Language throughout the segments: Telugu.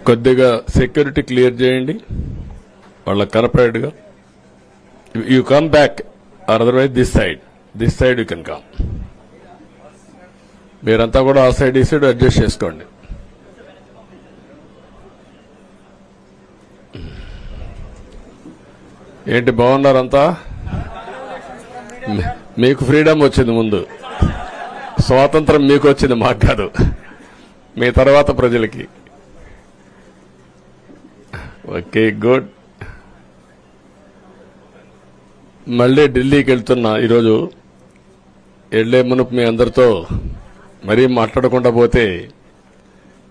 కొద్దిగా సెక్యూరిటీ క్లియర్ చేయండి వాళ్ళ కనపడేట్టుగా. You come back or otherwise this side you can come. మీరంతా కూడా ఆ సైడ్ ఈ సైడ్ అడ్జస్ట్ చేసుకోండి. ఏంటి బాగున్నారంతా? మీకు ఫ్రీడమ్ వచ్చింది, ముందు స్వాతంత్రం మీకు వచ్చింది, మాకు కాదు, మీ తర్వాత ప్రజలకి. Okay, good. మళ్ళీ ఢిల్లీకి వెళ్తున్నా ఈరోజు. వెళ్లే మునుపు మీ అందరితో మరీ మాట్లాడకుండా పోతే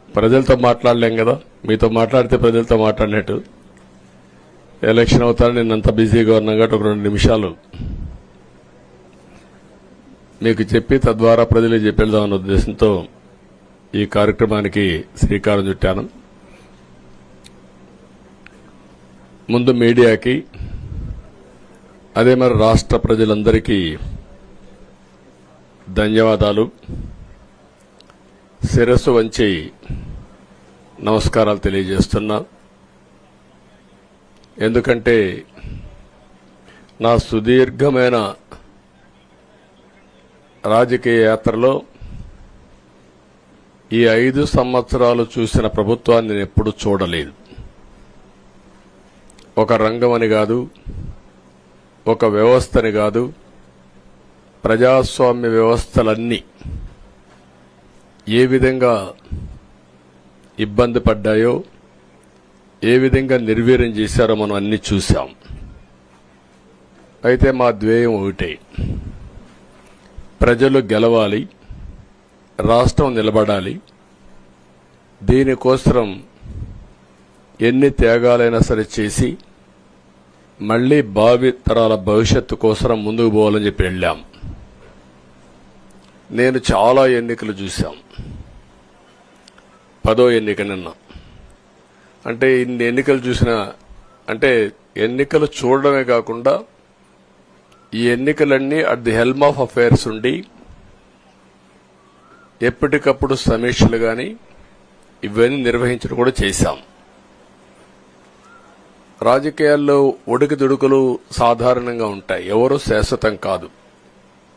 ప్రజలతో మాట్లాడలేం కదా. మీతో మాట్లాడితే ప్రజలతో మాట్లాడినట్టు. ఎలక్షన్ అవుతారని నిన్నంత బిజీగా ఉన్నాం కాబట్టి ఒక 2 నిమిషాలు మీకు చెప్పి తద్వారా ప్రజలకు చెప్పేద్దామన్న ఉద్దేశంతో ఈ కార్యక్రమానికి శ్రీకారం చుట్టాను. ముందు మీడియాకి, అదే మరి రాష్ట్ర ప్రజలందరికీ ధన్యవాదాలు. శిరస్సు వంచి నమస్కారాలు తెలియజేస్తున్నా. ఎందుకంటే నా సుదీర్ఘమైన రాజకీయ యాత్రలో ఈ 5 సంవత్సరాలు చూసిన ప్రభుత్వాన్ని నేను ఎప్పుడూ చూడలేదు. ఒక రంగం అని కాదు, ఒక వ్యవస్థని కాదు, ప్రజాస్వామ్య వ్యవస్థలన్నీ ఏ విధంగా ఇబ్బంది పడ్డాయో, ఏ విధంగా నిర్వీర్యం చేశారో మనం అన్ని చూశాం. అయితే మా ధ్యేయం ఒకటే, ప్రజలు గెలవాలి, రాష్ట్రం నిలబడాలి. దీనికోసం ఎన్ని త్యాగాలైనా సరే చేసి మళ్లీ భావి తరాల భవిష్యత్తు కోసం ముందుకు పోవాలని చెప్పి వెళ్ళాం. నేను చాలా ఎన్నికలు చూశాం. 10వ ఎన్నిక నిన్న. అంటే ఇన్ని ఎన్నికలు చూసినా, అంటే ఎన్నికలు చూడడమే కాకుండా ఈ ఎన్నికలన్నీ at the helm of affairs ఉండి ఎప్పటికప్పుడు సమీక్షలు గాని ఇవన్నీ నిర్వహించడం కూడా చేశాం. రాజకీయాల్లో ఒడికిదుడుకులు సాధారణంగా ఉంటాయి. ఎవరూ శాశ్వతం కాదు.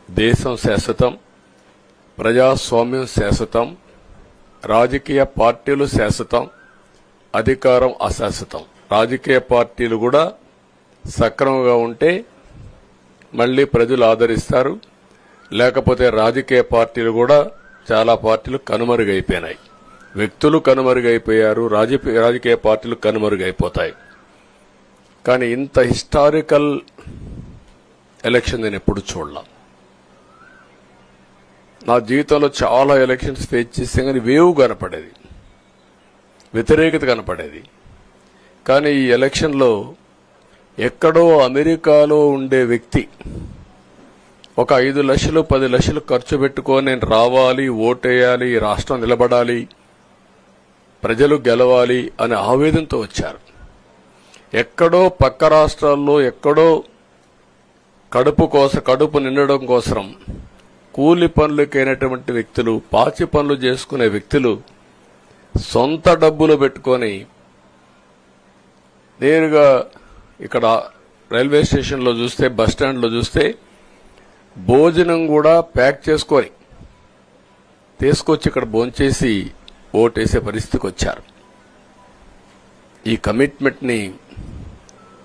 దేశం శాశ్వతం, ప్రజాస్వామ్యం శాశ్వతం, రాజకీయ పార్టీలు శాశ్వతం, అధికారం అశాశ్వతం. రాజకీయ పార్టీలు కూడా సక్రమంగా ఉంటే మళ్లీ ప్రజలు ఆదరిస్తారు. లేకపోతే రాజకీయ పార్టీలు కూడా, చాలా పార్టీలు కనుమరుగైపోయినాయి. వ్యక్తులు కనుమరుగైపోయారు, రాజకీయ పార్టీలు కనుమరుగైపోతాయి. కానీ ఇంత హిస్టారికల్ ఎలక్షన్ నేను ఎప్పుడు చూడలా. నా జీవితంలో చాలా ఎలక్షన్స్ ఫేస్ చేస్తే కానీ వేవ్ కనపడేది, వ్యతిరేకత కనపడేది. కానీ ఈ ఎలక్షన్లో ఎక్కడో అమెరికాలో ఉండే వ్యక్తి ఒక 5 లక్షలు 10 లక్షలు ఖర్చు పెట్టుకొని నేను రావాలి, ఓటేయాలి, రాష్ట్రం నిలబడాలి, ప్రజలు గెలవాలి అనే ఆవేదనతో వచ్చారు. ఎక్కడో పక్క రాష్ట్రాల్లో ఎక్కడో కడుపు నిండడం కోసం కూలి పనులకైనటువంటి వ్యక్తులు, పాచి పనులు చేసుకునే వ్యక్తులు సొంత డబ్బులు పెట్టుకొని నేరుగా ఇక్కడ రైల్వే స్టేషన్లో చూస్తే, బస్టాండ్లో చూస్తే భోజనం కూడా ప్యాక్ చేసుకొని తీసుకొచ్చి ఇక్కడ భోంచేసి ఓటేసే పరిస్థితికి వచ్చారు. ఈ కమిట్మెంట్ ని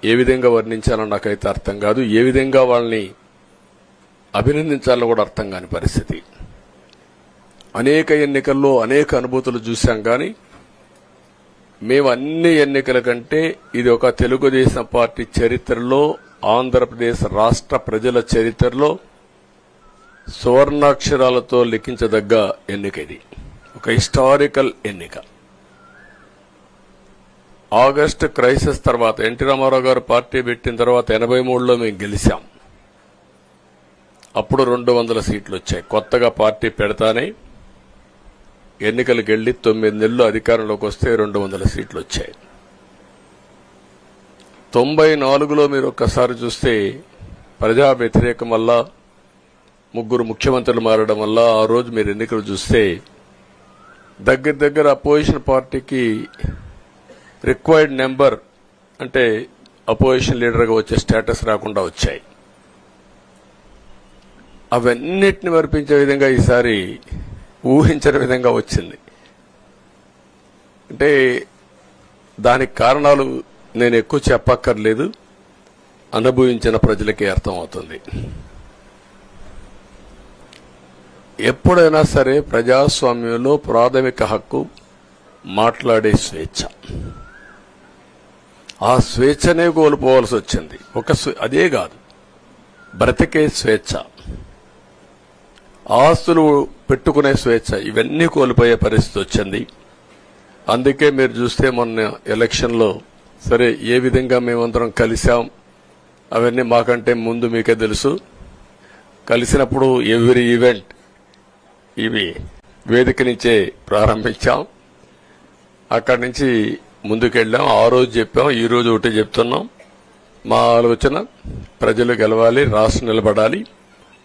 ఏ విధంగా వర్ణించాలో నాకైతే అర్థం కాదు. ఏ విధంగా వాళ్ళని అభినందించాలో కూడా అర్థం కాని పరిస్థితి. అనేక ఎన్నికల్లో అనేక అనుభూతులు చూశాం. కానీ మేము అన్ని ఎన్నికల కంటే ఇది ఒక తెలుగుదేశం పార్టీ చరిత్రలో, ఆంధ్రప్రదేశ్ రాష్ట్ర ప్రజల చరిత్రలో సువర్ణాక్షరాలతో లిఖించదగ్గ ఎన్నిక. ఇది ఒక హిస్టారికల్ ఎన్నిక. ఆగస్టు క్రైసిస్ తర్వాత, ఎన్టీ రామారావు గారు పార్టీ పెట్టిన తర్వాత 83లో మేము గెలిచాం. అప్పుడు 200 సీట్లు వచ్చాయి. కొత్తగా పార్టీ పెడతానే ఎన్నికలకు వెళ్లి 9 నెలలు అధికారంలోకి వస్తే 200 సీట్లు వచ్చాయి. 94లో మీరు ఒక్కసారి చూస్తే ప్రజా వ్యతిరేకం వల్ల 3 ముఖ్యమంత్రులు మారడం వల్ల ఆ రోజు మీరు ఎన్నికలు చూస్తే దగ్గర అపోజిషన్ పార్టీకి రిక్వైర్డ్ నెంబర్ అంటే అపోజిషన్ లీడర్గా వచ్చే స్టేటస్ రాకుండా వచ్చాయి. అవన్నిటిని వర్పించే విధంగా ఈసారి ఊహించని విధంగా వచ్చింది. అంటే దానికి కారణాలు నేను ఎక్కువ చెప్పక్కర్లేదు, అనుభవించిన ప్రజలకే అర్థమవుతుంది. ఎప్పుడైనా సరే ప్రజాస్వామ్యంలో ప్రాథమిక హక్కు మాట్లాడే స్వేచ్ఛ. ఆ స్వేచ్ఛనే కోల్పోవాల్సి వచ్చింది. అదే కాదు, బ్రతికే స్వేచ్ఛ, ఆస్తులు పెట్టుకునే స్వేచ్ఛ, ఇవన్నీ కోల్పోయే పరిస్థితి వచ్చింది. అందుకే మీరు చూస్తే మొన్న ఎలక్షన్లో సరే ఏ విధంగా మేమందరం కలిశాం అవన్నీ మాకంటే ముందు మీకే తెలుసు. కలిసినప్పుడు ఎవ్రీ ఈవెంట్ ఇవి వేదిక నుంచే ప్రారంభించాం. అక్కడి నుంచి ముందుకెళ్ళాం. ఆ రోజు చెప్పాం, ఈ రోజు ఒకటి చెప్తున్నాం. మా ఆలోచన ప్రజలు గెలవాలి, రాష్ట్రం నిలబడాలి.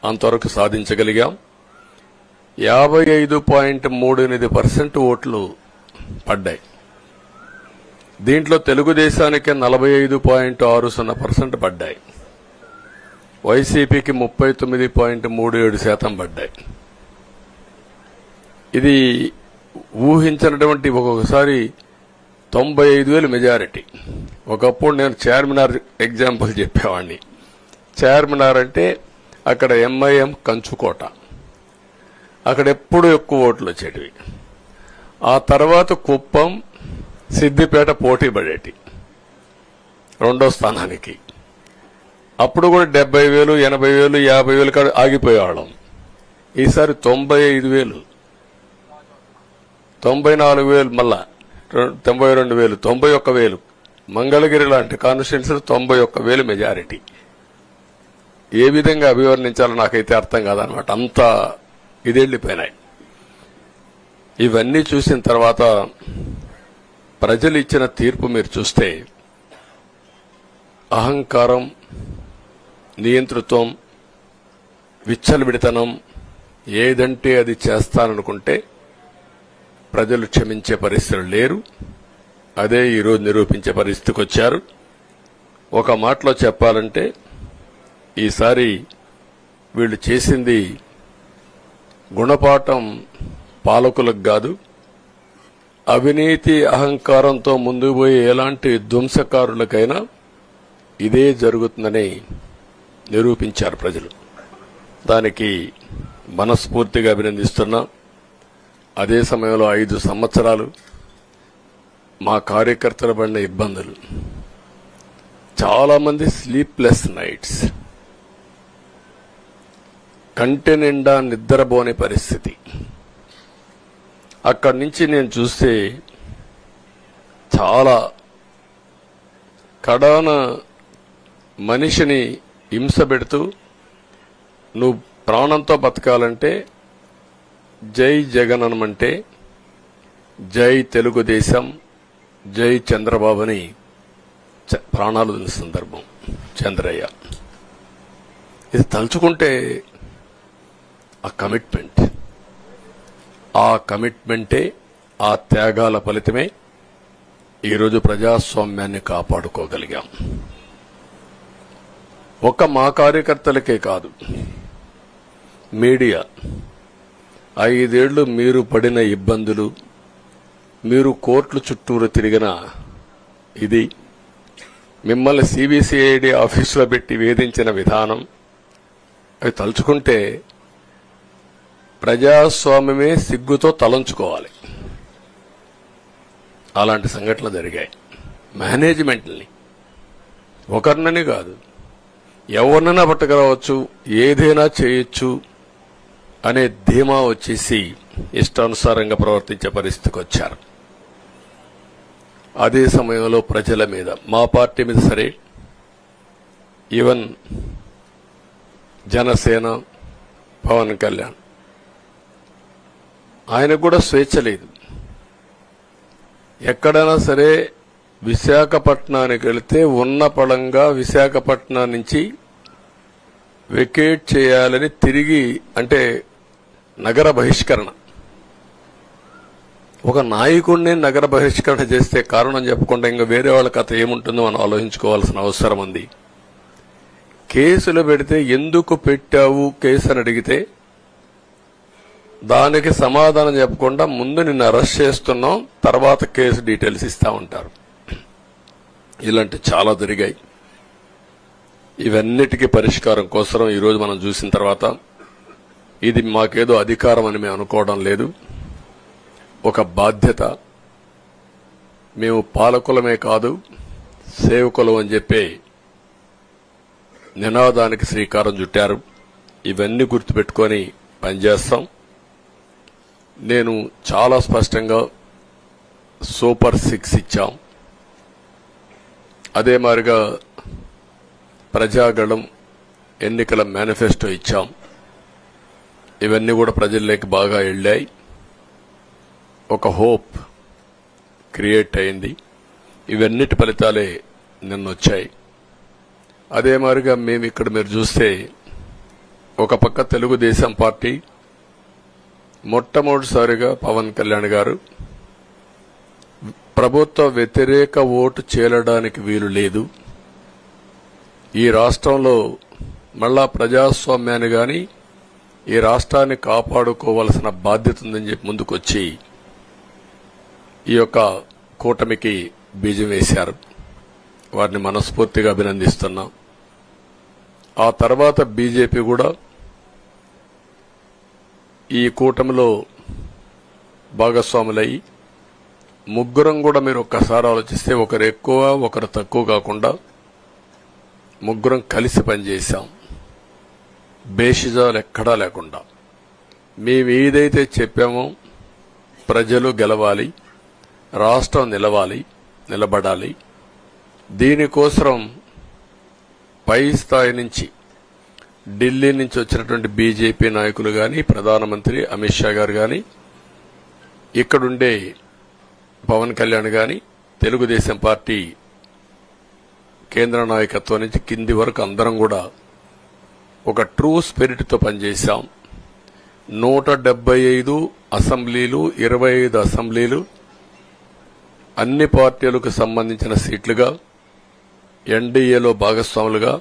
అంతవరకు సాధించగలిగాం. 55.38% ఓట్లు పడ్డాయి. దీంట్లో తెలుగుదేశానికి 45.60% పడ్డాయి. వైసీపీకి 39.37% పడ్డాయి. ఇది ఊహించినటువంటి ఒక్కొక్కసారి 95,000 మెజారిటీ. ఒకప్పుడు నేను చార్మినార్ ఎగ్జాంపుల్ చెప్పేవాడిని. చార్మినార్ అంటే అక్కడ ఎంఐఎం కంచుకోట, అక్కడ ఎప్పుడు ఎక్కువ ఓట్లు వచ్చేటివి. ఆ తర్వాత కుప్పం, సిద్దిపేట పోటీ పడేటి రెండో స్థానానికి. అప్పుడు కూడా 70,000, 80,000, 50,000 కాడ ఆగిపోయేవాళ్ళం. ఈసారి 95,000, 94,000, మళ్ళా 92,000, 91,000. మంగళగిరి లాంటి కాన్స్టిట్యున్సీలు 91,000 మెజారిటీ. ఏ విధంగా అభివర్ణించాలో నాకైతే అర్థం కాదనమాట. అంత ఇదెళ్లిపోయినాయి. ఇవన్నీ చూసిన తర్వాత ప్రజలు ఇచ్చిన తీర్పు మీరు చూస్తే అహంకారం, నియంతృత్వం, విచ్చలవిడితనం, ఏదంటే అది చేస్తాననుకుంటే ప్రజలు క్షమించే పరిస్థితులు లేరు. అదే ఈరోజు నిరూపించే పరిస్థితికి వచ్చారు. ఒక మాటలో చెప్పాలంటే ఈసారి వీళ్ళు చేసింది గుణపాఠం పాలకులకు కాదు, అవినీతి అహంకారంతో ముందుకు పోయే ఎలాంటి ధ్వంసకారులకైనా ఇదే జరుగుతుందని నిరూపించారు ప్రజలు. దానికి మనస్ఫూర్తిగా అభినందిస్తున్నా. అదే సమయంలో 5 సంవత్సరాలు మా కార్యకర్తల పడిన ఇబ్బందులు, చాలా మంది స్లీప్లెస్ నైట్స్, కంటి నిండా నిద్రపోని పరిస్థితి. అక్కడి నుంచి నేను చూస్తే చాలా కడాన మనిషిని హింస పెడుతూ నువ్వు ప్రాణంతో బతకాలంటే జై జగన్ అనమంటే జై తెలుగుదేశం, జై చంద్రబాబుని ప్రాణాలు వదిలిన సందర్భం చంద్రయ్య. ఇది తలుచుకుంటే ఆ కమిట్మెంటే, ఆ త్యాగాల ఫలితమే ఈరోజు ప్రజాస్వామ్యాన్ని కాపాడుకోగలిగాం. ఒక్క మా కార్యకర్తలకే కాదు, మీడియా 5 ఏళ్లు మీరు పడిన ఇబ్బందులు, మీరు కోర్టుల చుట్టూరు తిరిగిన ఇది, మిమ్మల్ని సిబిసిఐడి ఆఫీసులో పెట్టి వేధించిన విధానం, అవి తలుచుకుంటే ప్రజాస్వామ్యమే సిగ్గుతో తలంచుకోవాలి. అలాంటి సంఘటనలు జరిగాయి. మేనేజ్మెంట్ని ఒకరినని కాదు, ఎవరినైనా పట్టుకురావచ్చు, ఏదైనా చేయొచ్చు అనే ధీమా వచ్చేసి ఇష్టానుసారంగా ప్రవర్తించే పరిస్థితికి వచ్చారు. అదే సమయంలో ప్రజల మీద, మా పార్టీ మీద సరే, ఈవెన్ జనసేన, పవన్ కళ్యాణ్, ఆయనకు కూడా స్వేచ్ఛ లేదు. ఎక్కడైనా సరే విశాఖపట్నానికి వెళితే ఉన్న పళంగా విశాఖపట్నం నుంచి వెకేట్ చేయాలని తిరిగి, అంటే నగర బహిష్కరణ, ఒక నాయకుడిని నగర బహిష్కరణ చేస్తే కారణం చెప్పకుండా ఇంకా వేరే వాళ్ళ కథ ఏముంటుందో మనం ఆలోచించుకోవాల్సిన అవసరం ఉంది. కేసులు పెడితే ఎందుకు పెట్టావు కేసు అని అడిగితే దానికి సమాధానం చెప్పకుండా ముందు నిన్ను అరెస్ట్ చేస్తున్నాం, తర్వాత కేసు డీటెయిల్స్ ఇస్తా ఉంటారు. ఇలాంటి చాలా జరిగాయి. ఇవన్నిటికీ పరిష్కారం కోసం ఈరోజు మనం చూసిన తర్వాత ఇది మాకేదో అధికారం అని మేము అనుకోవడం లేదు, ఒక బాధ్యత. మేము పాలకులమే కాదు సేవకులం అని చెప్పే నినాదానికి శ్రీకారం చుట్టారు. ఇవన్నీ గుర్తుపెట్టుకొని పనిచేస్తాం. నేను చాలా స్పష్టంగా సూపర్ 6 ఇచ్చాం. అదే మాదిరిగా ప్రజాగళం ఎన్నికల మేనిఫెస్టో ఇచ్చాం. ఇవన్నీ కూడా ప్రజల్లోకి బాగా వెళ్ళాయి. ఒక హోప్ క్రియేట్ అయింది. ఇవన్నిటి ఫలితాలే నిన్న వచ్చాయి. అదే మాదిరిగా మేము ఇక్కడ మీరు చూస్తే ఒక పక్క తెలుగుదేశం పార్టీ మొట్టమొదటిసారిగా పవన్ కళ్యాణ్ గారు ప్రభుత్వ వ్యతిరేక ఓటు చేరడానికి వీలు లేదు, ఈ రాష్ట్రంలో మళ్ళా ప్రజాస్వామ్యాన్ని గాని ఈ రాష్ట్రాన్ని కాపాడుకోవాల్సిన బాధ్యత ఉందని చెప్పి ముందుకొచ్చి ఈ యొక్క కూటమికి బీజం వేశారు. వారిని మనస్ఫూర్తిగా అభినందిస్తున్నాం. ఆ తర్వాత బీజేపీ కూడా ఈ కూటమిలో భాగస్వాములయ్యి ముగ్గురం కూడా మీరు ఒక్కసారి ఆలోచిస్తే ఒకరు ఎక్కువ ఒకరు తక్కువ కాకుండా ముగ్గురం కలిసి పనిచేశాం. బేషిజాలు ఎక్కడా లేకుండా మేము ఏదైతే చెప్పామో ప్రజలు గెలవాలి, రాష్ట్రం నిలబడాలి, దీనికోసం పై స్థాయి నుంచి ఢిల్లీ నుంచి వచ్చినటువంటి బీజేపీ నాయకులు గాని, ప్రధానమంత్రి అమిత్ షా గారు గాని, ఇక్కడుండే పవన్ కళ్యాణ్ గాని, తెలుగుదేశం పార్టీ కేంద్ర నాయకత్వం నుంచి కింది వరకు అందరం కూడా ఒక ట్రూ స్పిరిట్ తో పనిచేశాం. 175 అసెంబ్లీలు, 25 అసెంబ్లీలు అన్ని పార్టీలకు సంబంధించిన సీట్లుగా ఎన్డీఏలో భాగస్వాములుగా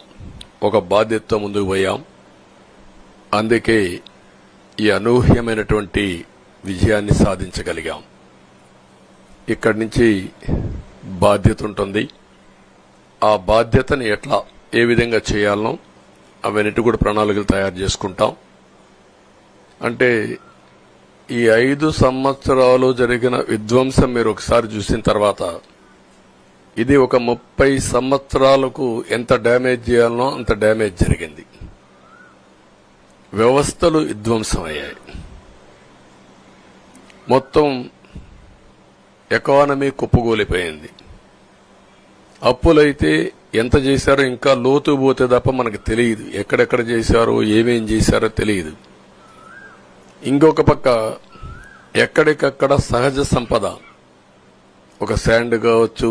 ఒక బాధ్యతతో ముందుకు పోయాం. అందుకే ఈ అనూహ్యమైనటువంటి విజయాన్ని సాధించగలిగాం. ఇక్కడి నుంచి బాధ్యత ఉంటుంది. ఆ బాధ్యతని ఏ విధంగా చేయాలనో అవన్నిటి కూడా ప్రణాళికలు తయారు చేసుకుంటాం. అంటే ఈ 5 సంవత్సరాలు జరిగిన విధ్వంసం మీరు ఒకసారి చూసిన తర్వాత ఇది ఒక 30 సంవత్సరాలకు ఎంత డ్యామేజ్ చేయాలనో అంత డ్యామేజ్ జరిగింది. వ్యవస్థలు విధ్వంసమయ్యాయి. మొత్తం ఎకానమీ కుప్పగూలిపోయింది. అప్పులైతే ఎంత చేశారో ఇంకా లోతు పోతే తప్ప మనకు తెలియదు. ఎక్కడెక్కడ చేశారో ఏమేం చేశారో తెలియదు. ఇంకొక పక్క ఎక్కడికక్కడ సహజ సంపద, ఒక శాండ్ కావచ్చు,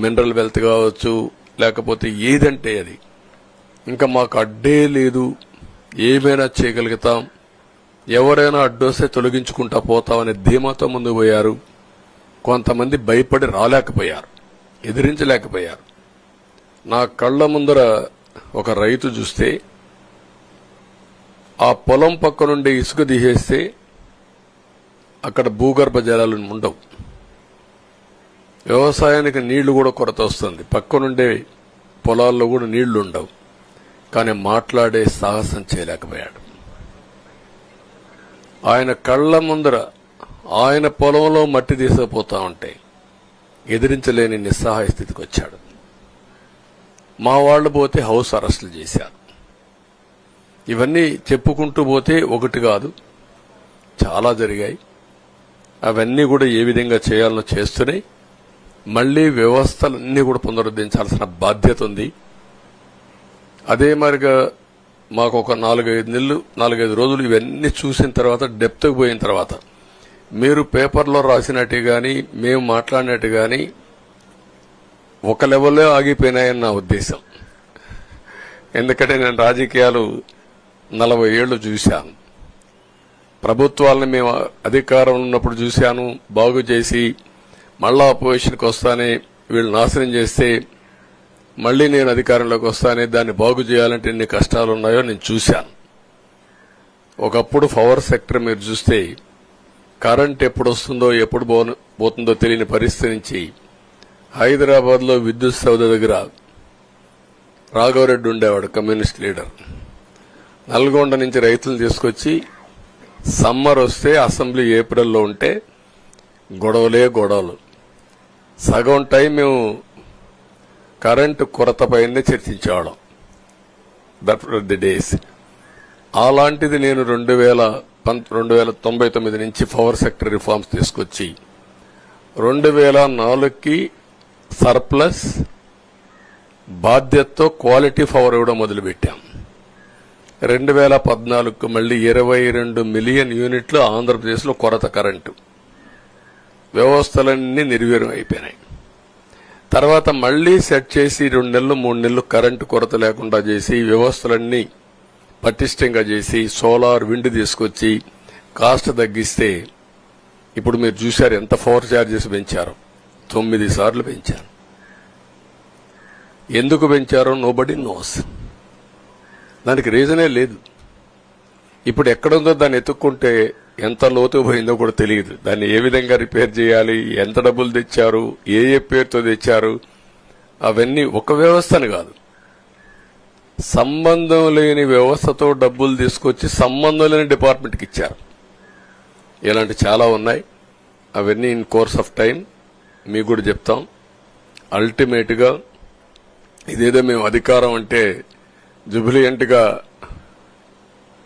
మినరల్ వెల్త్ కావచ్చు, లేకపోతే ఏదంటే అది ఇంకా మాకు అడ్డే లేదు, ఏమైనా చేయగలుగుతాం, ఎవరైనా అడ్డొస్తే తొలగించుకుంటా పోతామనే ధీమాతో ముందుకు పోయారు. కొంతమంది భయపడి రాలేకపోయారు, ఎదిరించలేకపోయారు. నా కళ్ల ముందర ఒక రైతు చూస్తే ఆ పొలం పక్క నుండి ఇసుక తీసేస్తే అక్కడ భూగర్భ జలాలు ఉండవు, వ్యవసాయానికి నీళ్లు కూడా కొరత వస్తుంది, పక్క నుండే పొలాల్లో కూడా నీళ్లు ఉండవు. కానీ మాట్లాడే సాహసం చేయలేకపోయాడు. ఆయన కళ్ల ముందర ఆయన పొలంలో మట్టి తీసుకుపోతా ఉంటే ఎదిరించలేని నిస్సహాయ స్థితికి వచ్చాడు. మా వాళ్లు పోతే హౌస్ అరెస్టులు చేశారు. ఇవన్నీ చెప్పుకుంటూ పోతే ఒకటి కాదు, చాలా జరిగాయి. అవన్నీ కూడా ఏ విధంగా చేయాలనో చేస్తున్నాయి. మళ్లీ వ్యవస్థలన్నీ కూడా పునరుద్ధరించాల్సిన బాధ్యత ఉంది. అదే మరిగా మాకు ఒక 4-5 రోజులు ఇవన్నీ చూసిన తర్వాత డెప్త్కి పోయిన తర్వాత మీరు పేపర్లో రాసినట్టు గాని మేము మాట్లాడినట్టు గాని ఒక లెవెల్లో ఆగిపోయినాయని నా ఉద్దేశం. ఎందుకంటే నేను రాజకీయాలు 40 ఏళ్లు చూశాను. ప్రభుత్వాలను మేము అధికారం ఉన్నప్పుడు చూశాను, బాగు చేసి మళ్ళా అపోజిషన్కి వస్తానే వీళ్ళు నాశనం చేస్తే మళ్లీ నేను అధికారంలోకి వస్తానే దాన్ని బాగు చేయాలంటే ఎన్ని కష్టాలు ఉన్నాయో నేను చూశాను. ఒకప్పుడు పవర్ సెక్టర్ మీరు చూస్తే కరెంట్ ఎప్పుడు వస్తుందో ఎప్పుడు పోతుందో తెలియని పరిస్థితి నుంచి హైదరాబాద్ లో విద్యుత్ సౌధ దగ్గర రాఘవరెడ్డి ఉండేవాడు, కమ్యూనిస్ట్ లీడర్. నల్గొండ నుంచి రైతులు తీసుకొచ్చి సమ్మర్ వస్తే అసెంబ్లీ ఏప్రిల్లో ఉంటే గొడవలు సగం టైం మేము కరెంటు కొరత పైనే చర్చించేవాళ్ళం. That were the days. అలాంటిది నేను 1999 నుంచి పవర్ సెక్టర్ రిఫార్మ్స్ తీసుకొచ్చి 2004కి సర్ప్లస్ బాధ్యతతో క్వాలిటీ పవర్ ఇవ్వడం మొదలుపెట్టాం. 2014కు మళ్లీ 22 మిలియన్ యూనిట్లు ఆంధ్రప్రదేశ్లో కొరత కరెంటు. వ్యవస్థలన్నీ నిర్వీర్యం అయిపోయినాయి. తర్వాత మళ్లీ సెట్ చేసి 2 నెలలు 3 నెలలు కరెంటు కొరత లేకుండా చేసి వ్యవస్థలన్నీ పటిష్టంగా చేసి సోలార్ విండ్ తీసుకొచ్చి కాస్ట్ తగ్గిస్తే ఇప్పుడు మీరు చూశారు ఎంత పవర్ ఛార్జెస్ పెంచారు. 9 సార్లు పెంచారు. ఎందుకు పెంచారో నోబడీ నోస్. దానికి రీజనే లేదు. ఇప్పుడు ఎక్కడుందో దాన్ని ఎత్తుక్కుంటే ఎంత లోతు పోయిందో కూడా తెలియదు. దాన్ని ఏ విధంగా రిపేర్ చేయాలి, ఎంత డబ్బులు తెచ్చారు, ఏ పేరుతో తెచ్చారు, అవన్నీ ఒక వ్యవస్థను కాదు, సంబంధం లేని వ్యవస్థతో డబ్బులు తీసుకొచ్చి సంబంధం లేని డిపార్ట్మెంట్కి ఇచ్చారు. ఇలాంటి చాలా ఉన్నాయి. అవన్నీ ఇన్ కోర్స్ ఆఫ్ టైం మీకు కూడా చెప్తాం. అల్టిమేట్ గా ఇదేదో మేము అధికారం అంటే జుబిలియంట్ గా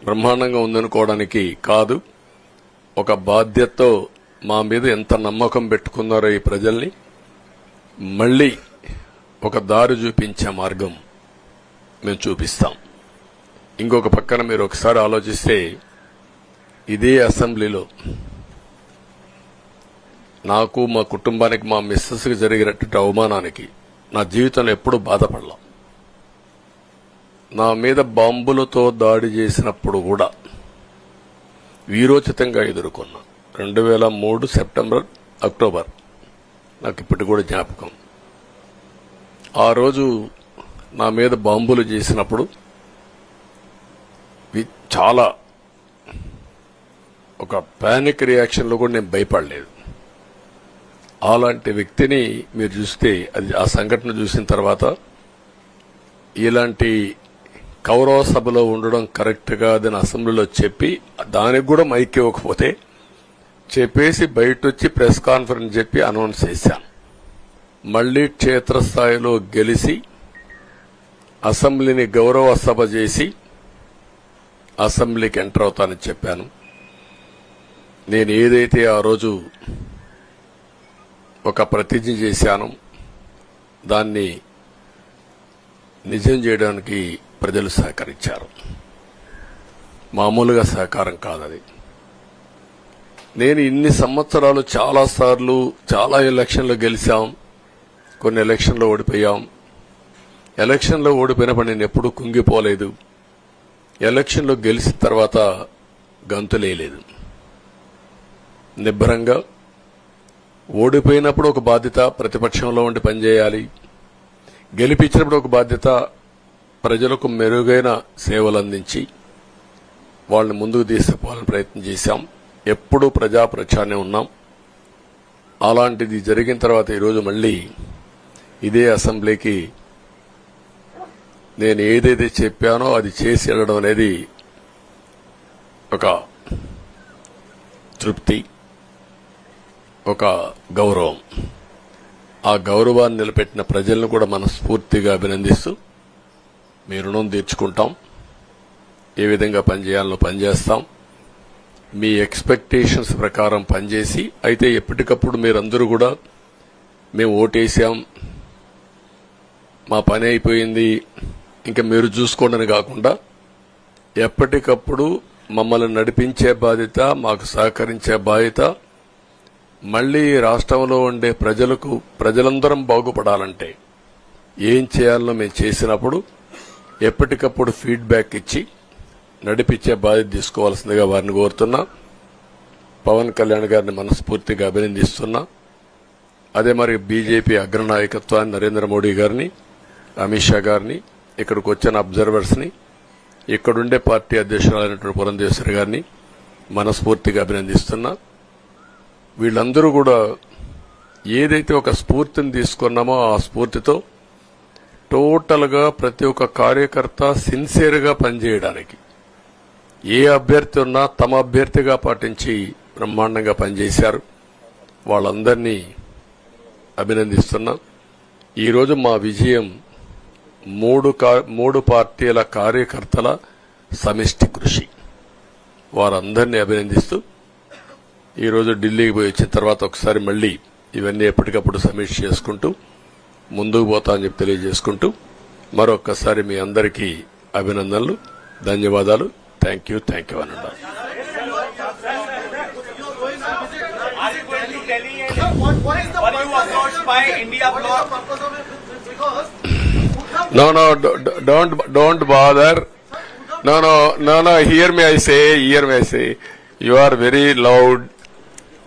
బ్రహ్మాండంగా ఉందనుకోవడానికి కాదు. ఒక బాధ్యతతో మా మీద ఎంత నమ్మకం పెట్టుకున్నారో ఈ ప్రజల్ని మళ్లీ ఒక దారి చూపించే మార్గం మేము చూపిస్తాం. ఇంకొక పక్కన మీరు ఒకసారి ఆలోచిస్తే ఇదే అసెంబ్లీలో నాకు, మా కుటుంబానికి, మా మిస్సెస్కి జరిగినటువంటి అవమానానికి నా జీవితంలో ఎప్పుడూ బాధపడలా. నా మీద బాంబులతో దాడి చేసినప్పుడు కూడా వీరోచితంగా ఎదుర్కొన్నా. 2003 సెప్టెంబర్, అక్టోబర్ నాకు ఇప్పటికి కూడా జ్ఞాపకం. ఆ రోజు నా మీద బాంబులు చేసినప్పుడు చాలా ఒక పానిక్ రియాక్షన్ లో కూడా నేను భయపడలేదు. అలాంటి వ్యక్తిని మీరు చూస్తే అది ఆ సంఘటన చూసిన తర్వాత ఇలాంటి కౌరవ సభలో ఉండడం కరెక్ట్ కాదని అసెంబ్లీలో చెప్పి దానికి కూడా మైక్ ఇవ్వకపోతే చెప్పేసి బయట వచ్చి ప్రెస్ కాన్ఫరెన్స్ చెప్పి అనౌన్స్ చేశాను. మళ్లీ క్షేత్రస్థాయిలో గెలిచి అసెంబ్లీని గౌరవ సభ చేసి అసెంబ్లీకి ఎంటర్ అవుతానని చెప్పాను. నేను ఏదైతే ఆ రోజు ఒక ప్రతిజ్ఞ చేశానో దాన్ని నిజం చేయడానికి ప్రజలు సహకరించారు. మామూలుగా సహకారం కాదది. నేను ఇన్ని సంవత్సరాలు చాలాసార్లు చాలా ఎలక్షన్లు గెలిచాం, కొన్ని ఎలక్షన్లో ఓడిపోయాం. ఎలక్షన్లో ఓడిపోయినప్పుడు నేను ఎప్పుడూ కుంగిపోలేదు. ఎలక్షన్లో గెలిచిన తర్వాత గంతులేయలేదు. నిబ్బరంగా ఓడిపోయినప్పుడు ఒక బాధ్యత ప్రతిపక్షంలో ఉండి పనిచేయాలి, గెలిపించినప్పుడు ఒక బాధ్యత ప్రజలకు మెరుగైన సేవలు అందించి వాళ్ళని ముందుకు తీసుకుపోవాలని ప్రయత్నం చేశాం. ఎప్పుడూ ప్రజాప్రచారనే ఉన్నాం. అలాంటిది జరిగిన తర్వాత ఈరోజు మళ్లీ ఇదే అసెంబ్లీకి నేను ఏదైతే చెప్పానో అది చేసి వెళ్ళడం అనేది ఒక తృప్తి, ఒక గౌరవం. ఆ గౌరవాన్ని నిలబెట్టిన ప్రజలను కూడా మనస్ఫూర్తిగా అభినందిస్తూ మీ రుణం తీర్చుకుంటాం. ఏ విధంగా పనిచేయాలో పనిచేస్తాం. మీ ఎక్స్పెక్టేషన్స్ ప్రకారం పనిచేసి అయితే ఎప్పటికప్పుడు మీరందరూ కూడా మేము ఓటేశాం, మా పని అయిపోయింది, ఇంకా మీరు చూసుకోండి కాకుండా ఎప్పటికప్పుడు మమ్మల్ని నడిపించే బాధ్యత, మాకు సహకరించే బాధ్యత, మళ్లీ రాష్ట్రంలో ఉండే ప్రజలందరం బాగుపడాలంటే ఏం చేయాలో మేము చేసినప్పుడు ఎప్పటికప్పుడు ఫీడ్బ్యాక్ ఇచ్చి నడిపించే బాధ్యత తీసుకోవాల్సిందిగా వారిని కోరుతున్నా. పవన్ కళ్యాణ్ గారిని మనస్ఫూర్తిగా అభినందిస్తున్నా. అదే మరి బీజేపీ అగ్రనాయకత్వాన్ని నరేంద్ర మోడీ గారిని, అమిత్ షా గారిని, ఇక్కడికి వచ్చిన అబ్జర్వర్స్ ని, ఇక్కడుండే పార్టీ అధ్యక్షురాలైనటువంటి పురంధేశ్వరి గారిని మనస్ఫూర్తిగా అభినందిస్తున్నా. వీళ్ళందరూ కూడా ఏదైతే ఒక స్ఫూర్తిని తీసుకున్నామో ఆ స్ఫూర్తితో టోటల్ గా ప్రతి ఒక్క కార్యకర్త సిన్సియర్ గా పనిచేయడానికి, ఏ అభ్యర్థి ఉన్నా తమ అభ్యర్థిగా పాటించి బ్రహ్మాండంగా పనిచేశారు. వాళ్ళందరినీ అభినందిస్తున్నా. ఈరోజు మా విజయం మూడు పార్టీల కార్యకర్తల సమిష్టి కృషి. వారందరినీ అభినందిస్తూ ఈరోజు ఢిల్లీకి పోయి వచ్చిన తర్వాత ఒకసారి మళ్లీ ఇవన్నీ ఎప్పటికప్పుడు సమీక్ష చేసుకుంటూ ముందుకు పోతా అని చెప్పి తెలియజేసుకుంటూ మరొక్కసారి మీ అందరికీ అభినందనలు, ధన్యవాదాలు. థ్యాంక్ యూ అనండి. No, don't bother. No, hear me, I say. You are very loud.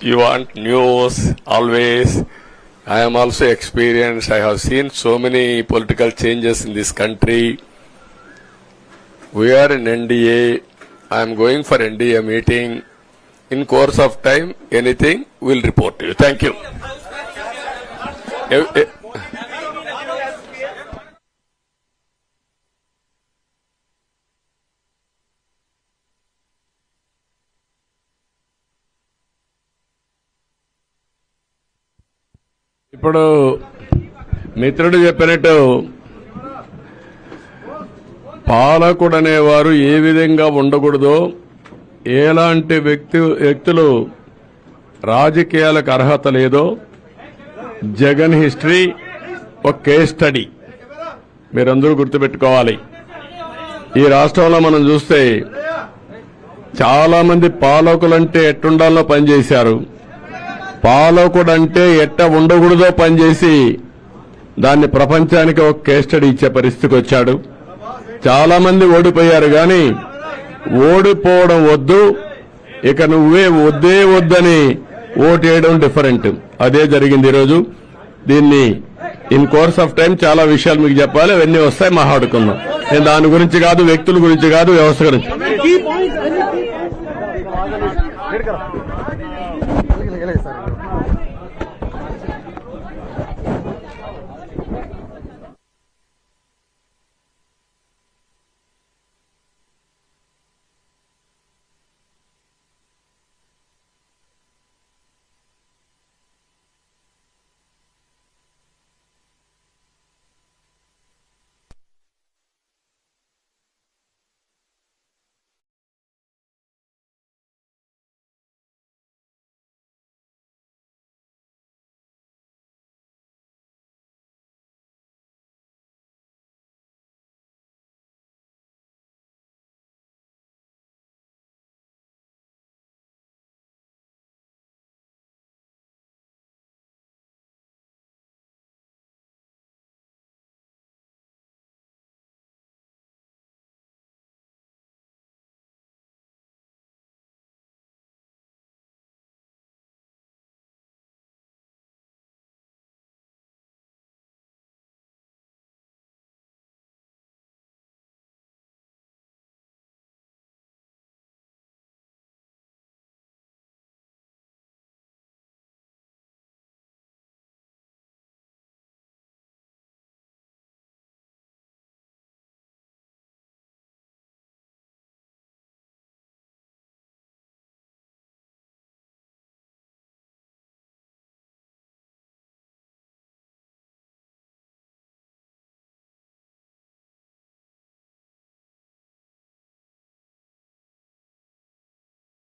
You want news, always. I am also experienced. I have seen so many political changes in this country. We are in NDA. I am going for NDA meeting. In course of time, anything will report to you. Thank you. ఇప్పుడు మిత్రుడు చెప్పినట్టు పాలకుడు అనేవారు ఏ విధంగా ఉండకూడదో, ఎలాంటి వ్యక్తులు రాజకీయాలకు అర్హత లేదో జగన్ హిస్టరీ ఒక కేస్ స్టడీ మీరందరూ గుర్తుపెట్టుకోవాలి. ఈ రాష్ట్రంలో మనం చూస్తే చాలా మంది పాలకులంటే ఎట్టుండాలో పనిచేశారు. పాలకుడంటే ఎట్ట ఉండకూడదో పనిచేసి దాన్ని ప్రపంచానికి ఒక కేస్ స్టడీ ఇచ్చే పరిస్థితికి వచ్చాడు. చాలా మంది ఓడిపోయారు, గాని ఓడిపోవడం వద్దు, ఇక నువ్వే వద్దని ఓటేయడం డిఫరెంట్. అదే జరిగింది ఈరోజు. దీన్ని ఇన్ కోర్స్ ఆఫ్ టైం చాలా విషయాలు మీకు చెప్పాలి, అవన్నీ వస్తాయి, మాట్లాడుకుందాం. నేను దాని గురించి కాదు, వ్యక్తుల గురించి కాదు, వ్యవస్థ గురించి.